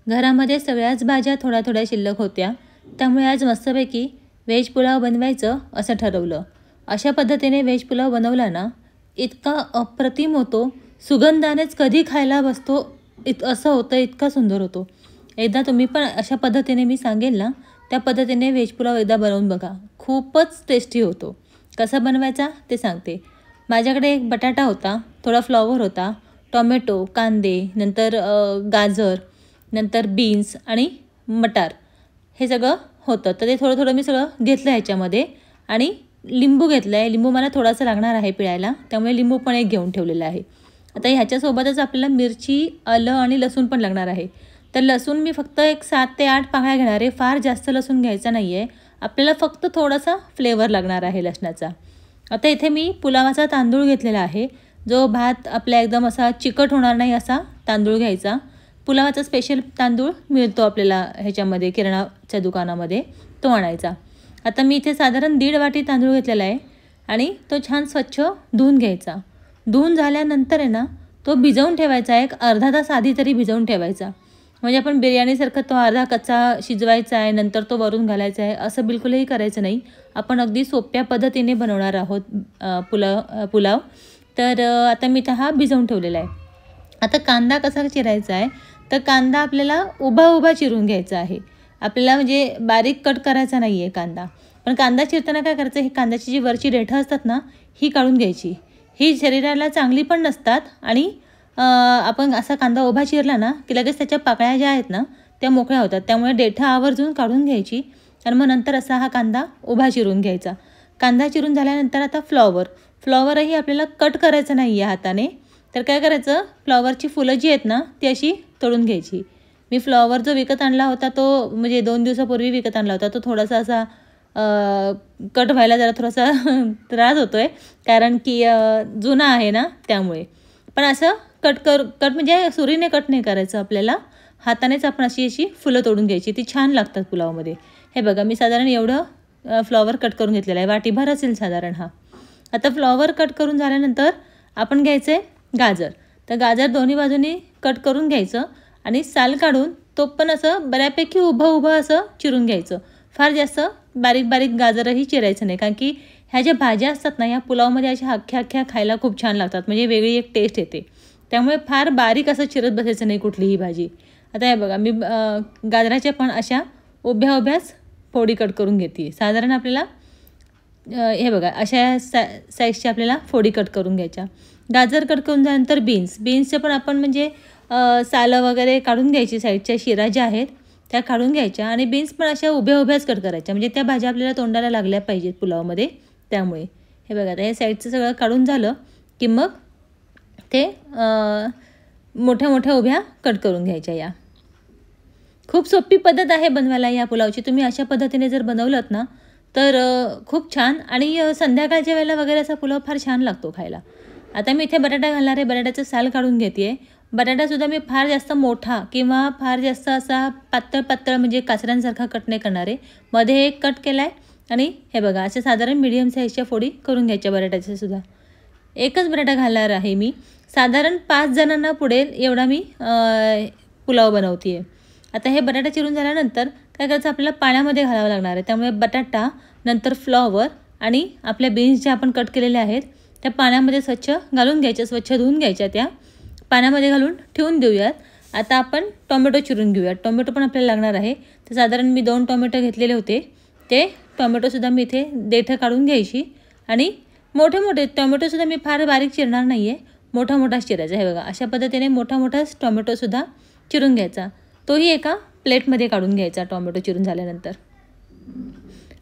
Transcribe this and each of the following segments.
घरामध्ये सगळ्याच भाज्या थोड्या थोड्या शिल्लक होत्या, त्यामुळे आज मस्तपैकी व्हेज पुलाव बनवायचं असं ठरवलं. अशा पद्धतीने व्हेज पुलाव बनवला ना, इतका अप्रतिम होतो, सुगंधानेच कधी खायला बसतो असं होतं, इतका सुंदर होतो. एकदा तुम्ही पण अशा पद्धतीने मी सांगेल ना, त्या पद्धतीने व्हेज पुलाव एकदा बनवून बघा, खूपच टेस्टी होतो. कसा बनवायचा ते सांगते. माझ्याकडे एक बटाटा होता, थोडा फ्लॉवर होता, टोमॅटो, कांदे, नंतर गाजर, नंतर बीन्स आणि मटार हे सगळं होतं. तर ते थोडं थोडं मी सगळं घेतलं ह्याच्यामध्ये आणि लिंबू घेतलं आहे. लिंबू मला थोडासा लागणार आहे पिळायला, त्यामुळे लिंबू पण एक घेऊन ठेवलेला आहे. आता ह्याच्यासोबतच आपल्याला मिरची, आलं आणि लसूण पण लागणार आहे. तर लसूण मी फक्त एक 7 ते 8 पाकळ्या घेणार आहे. फार जास्त लसूण घ्यायचा नाही आहे, आपल्याला फक्त थोडासा फ्लेवर लागणार आहे लसणाचा. आता इथे मी पुलावाचा तांदूळ घेतलेला आहे, जो भात आपला एकदम असा चिकट होणार नाही असा तांदूळ घ्यायचा. पुलावाचा स्पेशल तांदूळ मिळतो आपल्याला ह्याच्यामध्ये किराणाच्या दुकानामध्ये, तो आणायचा. आता मी इथे साधारण 1.5 वाटी तांदूळ घेतलेला आहे आणि तो छान स्वच्छ धुवून घ्यायचा. धुवून झाल्यानंतर आहे ना, तो भिजवून ठेवायचा, एक अर्धा तास आधी तरी भिजवून ठेवायचा. म्हणजे आपण बिर्याणीसारखं तो अर्धा कच्चा शिजवायचा आहे, नंतर तो वरून घालायचा आहे असं बिलकुलही करायचं नाही. आपण अगदी सोप्या पद्धतीने बनवणार आहोत पुलाव. तर आता मी हा भिजवून ठेवलेला आहे. आता कांदा कसा चिरायचा आहे, तर कांदा आपल्याला उभा उभा चिरून घ्यायचा आहे. आपल्याला म्हणजे बारीक कट करायचा नाही आहे कांदा. पण कांदा चिरताना काय करायचं, ही कांद्याची जी वरची देठं असतात ना, ही काढून घ्यायची. ही शरीराला चांगली पण नसतात आणि आपण असा कांदा उभा चिरला ना की लगेच त्याच्या पाकळ्या ज्या आहेत ना त्या मोकळ्या होतात. त्यामुळे देठं आवर्जून काढून घ्यायची आणि मग नंतर असा हा कांदा उभा चिरून घ्यायचा. कांदा चिरून झाल्यानंतर आता फ्लॉवरही आपल्याला कट करायचं नाही आहे हाताने. तर काय करायचं, फ्लॉवरची फुलं जी आहेत ना ती अशी तोडून घ्यायची. मी फ्लॉवर जो विकत आणला होता तो म्हणजे 2 दिवसापूर्वी विकत आणला होता, तो थोडासा असा कट व्हायला जरा थोडासा त्रास होतो आहे, कारण की जुना आहे ना त्यामुळे. पण असं कट म्हणजे सुरीने कट नाही करायचं आपल्याला, हातानेच आपण अशी फुलं तोडून घ्यायची. ती छान लागतात पुलावमध्ये. हे बघा, मी साधारण एवढं फ्लॉवर कट करून घेतलेलं आहे, वाटीभर असेल साधारण हा. आता फ्लॉवर कट करून झाल्यानंतर आपण घ्यायचं आहे गाजर. तर गाजर दोन्ही बाजूनी कट करून घ्यायचं आणि साल काढून तो पण असं बऱ्यापैकी उभं असं चिरून घ्यायचं. फार जास्त बारीक बारीक गाजरही चिरायचं नाही, कारण की ह्या ज्या भाज्या असतात ना या पुलावमध्ये अशा अख्ख्या खायला खूप छान लागतात, म्हणजे वेगळी एक टेस्ट येते. त्यामुळे फार बारीक असं चिरत बसायचं नाही कुठलीही भाजी. आता हे बघा, मी गाजराच्या पण अशा उभ्याच फोडी कट करून घेते. साधारण आपल्याला हे बघा अशा साईजच्या आपल्याला फोडी कट करून घ्यायच्या. गाजर कट करून झाल्यानंतर बीन्सचे पण आपण म्हणजे सालं वगैरे काढून घ्यायची, साईडच्या शिरा ज्या आहेत त्या काढून घ्यायच्या आणि बीन्स पण अशा उभ्याच कट करायच्या, म्हणजे त्या भाज्या आपल्याला तोंडाला लागल्या पाहिजेत पुलावमध्ये. त्यामुळे हे बघा, आता हे साईडचं सगळं काढून झालं की मग ते मोठ्या उभ्या कट करून घ्यायच्या. या खूप सोपी पद्धत आहे बनवायला या पुलावची. तुम्ही अशा पद्धतीने जर बनवलं ना तर खूप छान आणि संध्याकाळच्या वेळेला वगैरे असा पुलाव फार छान लागतो खायला. आता मी इथे बटाटा घालणार आहे, बटाट्याचं साल काढून घेते आहे. बटाटासुद्धा मी फार जास्त मोठा किंवा फार जास्त असा पातळ म्हणजे काचऱ्यांसारखा कट नाही करणार आहे. मध्ये एक कट केला आहे आणि हे बघा असे साधारण मीडियम साईजच्या फोडी करून घ्यायच्या बटाट्याच्यासुद्धा. एकच बटाटा घालणार आहे मी, साधारण 5 जणांना पुढेल एवढा मी पुलाव बनवते आहे. आता हे बटाटा चिरून झाल्यानंतर काय करायचं, आपल्याला पाण्यामध्ये घालावं लागणार आहे. त्यामुळे बटाटा, नंतर फ्लॉवर आणि आपल्या बीन्स ज्या आपण कट केलेल्या आहेत त्या पाण्यामध्ये स्वच्छ घालून घ्यायच्या, स्वच्छ धुवून घ्यायच्या, त्या पाण्यामध्ये घालून ठेवून देऊयात. आता आपण टोमॅटो चिरून घेऊयात. टोमॅटो पण आपल्याला लागणार आहे. तर साधारण मी 2 टोमॅटो घेतलेले होते, ते टोमॅटोसुद्धा मी इथे देठं काढून घ्यायची आणि मोठे टोमॅटोसुद्धा मी फार बारीक चिरणार नाही आहे, मोठाच चिरायचा. हे बघा अशा पद्धतीने मोठाच टोमॅटोसुद्धा चिरून घ्यायचा. तोही एका प्लेटमध्ये काढून घ्यायचा टोमॅटो चिरून झाल्यानंतर.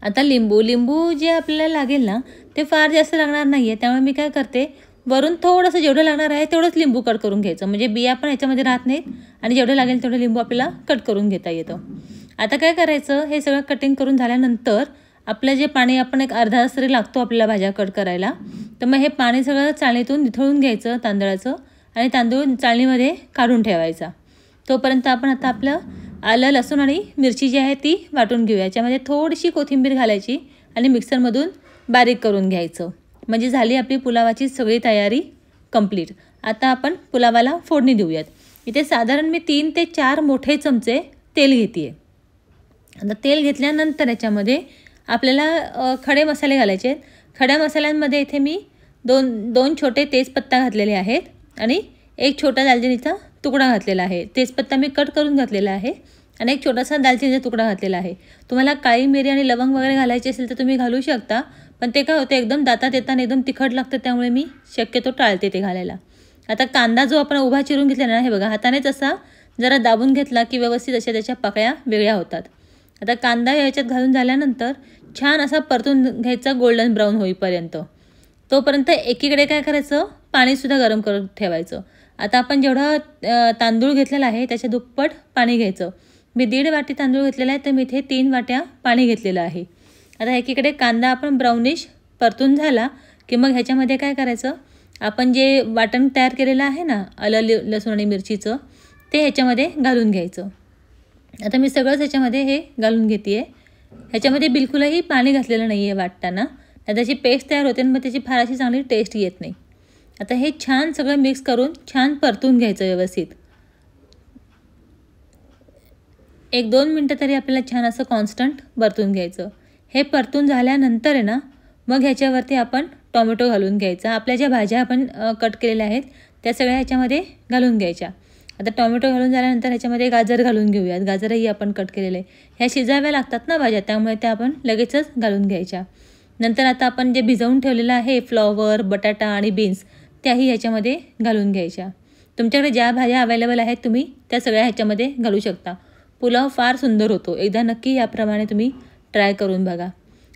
आता लिंबू जे आपल्याला लागेल ना ते फार जास्त लागणार नाही आहे, त्यामुळे मी काय करते, वरून थोडंसं जेवढं लागणार आहे तेवढंच लिंबू कट करून घ्यायचं, म्हणजे बिया पण ह्याच्यामध्ये राहत नाहीत आणि जेवढं लागेल तेवढं लिंबू आपल्याला कट करून घेता येतं. आता काय करायचं, हे सगळं कटिंग करून झाल्यानंतर आपलं जे पाणी आपण एक अर्धा तास तरी लागतो आपल्याला भाज्या कट करायला, तर मग हे पाणी सगळं चाळणीतून निथळून घ्यायचं तांदळाचं आणि तांदूळ चाळणीमध्ये काढून ठेवायचा. तोपर्यंत आपण आता आपलं आलं, लसूण आणि मिरची जी आहे ती वाटून घेऊया. याच्यामध्ये थोडीशी कोथिंबीर घालायची आणि मिक्सरमधून बारीक करून घ्यायचं, म्हणजे झाली आपली पुलावाची सगळी तयारी कंप्लीट. आता आपण पुलावाला फोडणी देऊयात. इथे साधारण मी 3 ते 4 मोठे चमचे तेल घेते आहे. आता तेल घेतल्यानंतर याच्यामध्ये आपल्याला खडे मसाले घालायचे आहेत. खड्या मसाल्यांमध्ये इथे मी दोन छोटे तेजपत्ता घातलेले आहेत आणि एक छोटा दालचिनीचा तुकडा घातलेला आहे. तेजपत्ता मी कट करून घातलेला आहे आणि एक छोटासा दालचिनीचा तुकडा घातलेला आहे. तुम्हाला काळी मिरी आणि लवंग वगैरे घालायची असेल तर तुम्ही घालू शकता, पण ते काय होते एकदम दातात येताना एकदम तिखट लागतं, त्यामुळे मी शक्यतो टाळते ते घालायला. आता कांदा जो आपण उभा चिरून घेतला ना, हे बघा हातानेच असा जरा दाबून घेतला की व्यवस्थित अशा त्याच्या पाकळ्या वेगळ्या होतात. आता कांदा याच्यात घालून झाल्यानंतर छान असा परतून घ्यायचा गोल्डन ब्राऊन होईपर्यंत. तोपर्यंत एकीकडे काय करायचं, पाणीसुद्धा गरम करून ठेवायचं. आता आपण जेवढा तांदूळ घेतलेला आहे त्याच्या दुप्पट पाणी घ्यायचं. मी 1.5 वाटी तांदूळ घेतलेला आहे, तर मी इथे 3 वाट्या पाणी घेतलेलं आहे. आता एकीकडे कांदा आपण ब्राउनिश परतून झाला की मग ह्याच्यामध्ये काय करायचं, आपण जे वाटण तयार केलेलं आहे ना आलं लसूण आणि मिरचीचं, ते ह्याच्यामध्ये घालून घ्यायचं. आता मी सगळंच ह्याच्यामध्ये हे घालून घेते आहे. ह्याच्यामध्ये बिलकुलही पाणी घातलेलं नाही आहे वाटताना, त्याची पेस्ट तयार होते आणि मग त्याची फार अशी चांगली टेस्ट येत नाही. आता हे छान सगळं मिक्स करून छान परतून घ्यायचं व्यवस्थित. 1-2 मिनटं तरी आपल्याला छान असं कॉन्स्टंट परतून घ्यायचं. हे परतून झाल्यानंतर आहे ना, मग ह्याच्यावरती आपण टोमॅटो घालून घ्यायचा. आपल्या ज्या भाज्या आपण कट केलेल्या आहेत त्या सगळ्या ह्याच्यामध्ये घालून घ्यायच्या. आता टोमॅटो घालून झाल्यानंतर ह्याच्यामध्ये गाजर घालून घेऊयात. गाजरही आपण कट केलेले आहे. ह्या शिजाव्या लागतात ना भाज्या, त्यामुळे त्या आपण लगेचच घालून घ्यायच्या. नंतर आता आपण जे भिजवून ठेवलेलं आहे फ्लॉवर, बटाटा आणि बीन्स, त्याही ह्याच्यामध्ये घालून घ्यायच्या. तुमच्याकडे ज्या भाज्या अवेलेबल आहेत तुम्ही त्या सगळ्या ह्याच्यामध्ये घालू शकता. पुलाव फार सुंदर होतो. एकदा नक्की याप्रमाणे तुम्ही ट्राय करून बघा.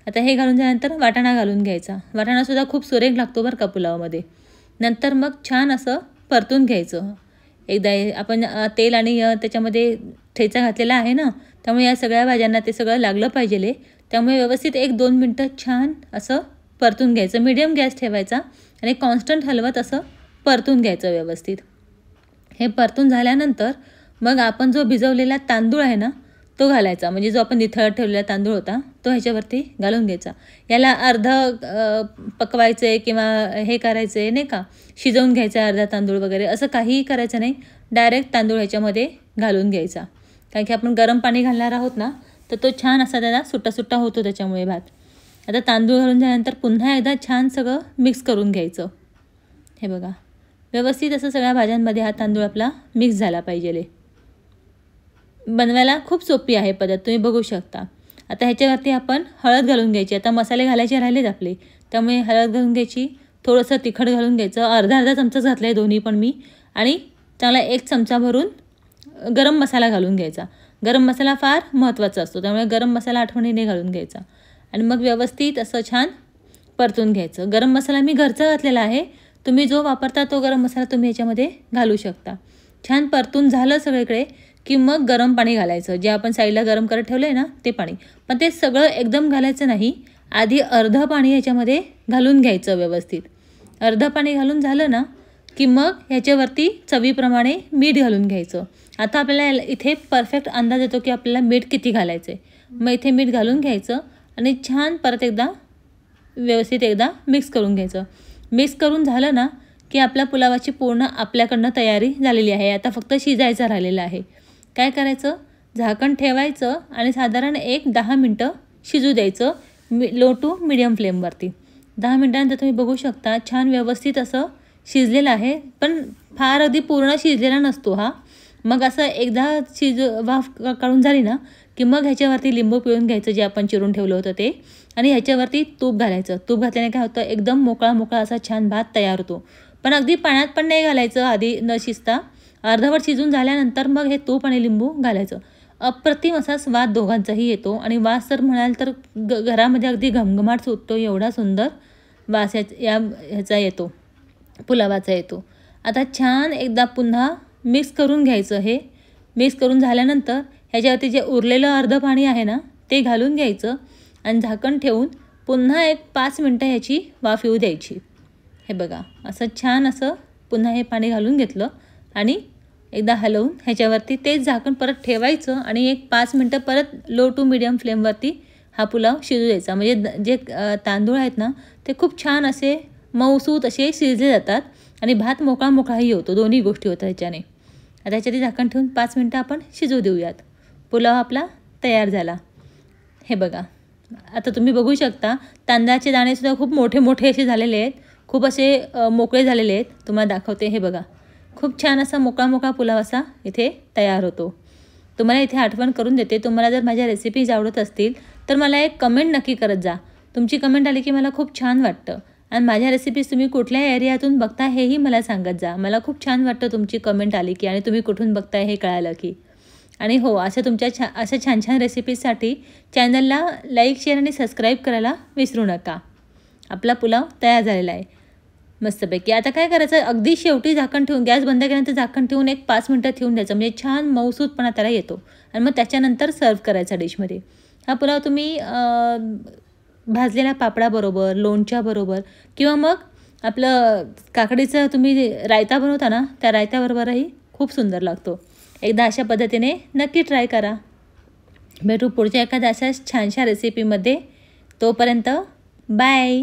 आता हे घालून झाल्यानंतर वाटाणा घालून घ्यायचा. वाटाणासुद्धा खूप सुरेख लागतो बरं का पुलावमध्ये. नंतर मग छान असं परतून घ्यायचं. एकदा आपण तेल आणि त्याच्यामध्ये ठेचा घातलेला आहे ना, त्यामुळे या सगळ्या भाज्यांना ते सगळं लागलं पाहिजे. त्यामुळे व्यवस्थित 1-2 मिनटं छान असं परतून घ्यायचं. मीडियम गॅस ठेवायचा आणि कॉन्स्टंट हलवत असं परतून घ्यायचं व्यवस्थित. हे परतून झाल्यानंतर मग आपण जो भिजवलेला तांदूळ आहे ना तो घालायचा. म्हणजे जो आपण निथळत ठेवलेला तांदूळ होता तो ह्याच्यावरती घालून घ्यायचा. याला पकवायचं आहे किंवा हे करायचं आहे नाही का, शिजवून घ्यायचं आहे अर्धा तांदूळ वगैरे, असं काहीही करायचं नाही. डायरेक्ट तांदूळ ह्याच्यामध्ये घालून घ्यायचा. कारण की आपण गरम पाणी घालणार आहोत ना, तर तो छान असा त्याला सुट्टा होतो त्याच्यामुळे भात. आता तांदूळ घालून झाल्यानंतर पुन्हा एकदा छान सगळं मिक्स करून घ्यायचं. हे बघा व्यवस्थित असं सगळ्या भाज्यांमध्ये हा तांदूळ आपला मिक्स झाला पाहिजे. बनवायला खूप सोपी आहे पद्धत, तुम्ही बघू शकता. आता ह्याच्यावरती आपण हळद घालून घ्यायची. आता मसाले घालायचे राहिलेत आपले, त्यामुळे हळद घालून घ्यायची. थोडंसं तिखट घालून घ्यायचं. अर्धा चमचाच घातला आहे दोन्ही पण मी. आणि चांगला 1 चमचा भरून गरम मसाला घालून घ्यायचा. गरम मसाला फार महत्त्वाचा असतो, त्यामुळे गरम मसाला आठवणीने घालून घ्यायचा. आणि मग व्यवस्थित असं छान परतून घ्यायचं. गरम मसाला मी घरचा घातलेला आहे. तुम्ही जो वापरता तो गरम मसाला तुम्ही ह्याच्यामध्ये घालू शकता. छान परतून झालं सगळीकडे की मग गरम पाणी घालायचं. जे आपण साईडला गरम करत ठेवलं आहे ना ते पाणी, पण ते सगळं एकदम घालायचं नाही. आधी अर्धं पाणी ह्याच्यामध्ये घालून घ्यायचं व्यवस्थित. अर्धं पाणी घालून झालं ना की मग ह्याच्यावरती चवीप्रमाणे मीठ घालून घ्यायचं. आता आपल्याला इथे परफेक्ट अंदाज येतो की आपल्याला मीठ किती घालायचं आहे. मग इथे मीठ घालून घ्यायचं आणि छान परत एकदा व्यवस्थित मिक्स करून घ्यायचं. मिक्स करून झालं ना की आपल्या पुलावाची पूर्ण आपल्याकडनं तयारी झालेली आहे. आता फक्त शिजायचं राहिलेलं आहे. काय करायचं, झाकण ठेवायचं आणि साधारण 10 मिनटं शिजू द्यायचं लो टू मीडियम फ्लेमवरती. 10 मिनटानंतर तुम्ही बघू शकता छान व्यवस्थित असं शिजलेलं आहे, पण फार अगदी पूर्ण शिजलेला नसतो हा. मग असं एकदा वाफ काढून झाली ना की मग ह्याच्यावरती लिंबू पिळून घ्यायचं जे आपण चिरून ठेवलं होतं ते, आणि ह्याच्यावरती तूप घालायचं. तूप घातल्याने काय होतं, एकदम मोकळा असा छान भात तयार होतो. पण अगदी पाण्यात पण नाही घालायचं आधी न शिजता. अर्धवट शिजून झाल्यानंतर मग हे तूप आणि लिंबू घालायचं. अप्रतिम असा स्वाद दोघांचाही येतो. आणि वास जर म्हणाल तर घरामध्ये अगदी घमघमाट सुटतो. एवढा सुंदर वास ह्याचा येतो, पुलावाचा येतो. आता छान एकदा पुन्हा मिक्स करून घ्यायचं. हे मिक्स करून झाल्यानंतर ह्याच्यावरती जे उरलेलं अर्धं पाणी आहे ना ते घालून घ्यायचं आणि झाकण ठेवून पुन्हा 5 मिनटं ह्याची वाफ येऊ द्यायची. हे बघा असं छान असं पुन्हा हे पाणी घालून घेतलं आणि एकदा हलवून ह्याच्यावरती तेच झाकण परत ठेवायचं आणि 5 मिनटं परत लो टू मीडियम फ्लेमवरती हा पुलाव शिजू द्यायचा. म्हणजे जे तांदूळ आहेत ना ते खूप छान असे मऊसूत असे शिजले जातात आणि भात मोकळाही होतो. दोन्ही गोष्टी होतात ह्याच्याने. आता याच्यात झाकण ठेवून 5 मिनटं आपण शिजू देऊयात. पुलाव आपला तयार झाला. हे बघा, आता तुम्ही बघू शकता तांदळाचे दाणेसुद्धा खूप मोठे मोठे असे झालेले आहेत, खूप असे मोकळे झालेले आहेत. तुम्हाला दाखवते. हे बघा, खूप छान असा मोकळा मोकळा पुलाव असा इथे तयार होतो. तुम्हाला इथे आठवण करून देते, तुम्हाला जर माझ्या रेसिपीज आवडत असतील तर मला एक कमेंट नक्की करत जा. तुमची कमेंट आली की मला खूप छान वाटतं. आणि माझ्या रेसिपीज तुम्ही कुठल्या एरियातून बघता हेही मला सांगत जा. मला खूप छान वाटतं तुमची कमेंट आली की आणि तुम्ही कुठून बघताय हे कळालं की. आणि हो, अशा तुमच्या अशा छान छान रेसिपीजसाठी चॅनलला लाईक, शेअर आणि सबस्क्राईब करायला विसरू नका. आपला पुलाव तयार झालेला आहे मस्तपैकी. आता काय करायचं, अगदी शेवटी झाकण ठेवून, गॅस बंद केल्यानंतर झाकण ठेवून एक 5 मिनटं ठेवून द्यायचं, म्हणजे छान मऊसूतपणा त्याला येतो. आणि मग त्याच्यानंतर सर्व करायचा डिशमध्ये. हा पुलाव तुम्ही भाजलेल्या पापडाबरोबर, लोणच्याबरोबर किंवा मग आपलं काकडीचं तुम्ही रायता बनवता ना, त्या रायत्याबरोबरही खूप सुंदर लागतो. एकदा अशा पद्धतीने नक्की ट्राय करा. भेटू पुढच्या एखाद्या अशाच छानशा रेसिपीमध्ये. तोपर्यंत बाय.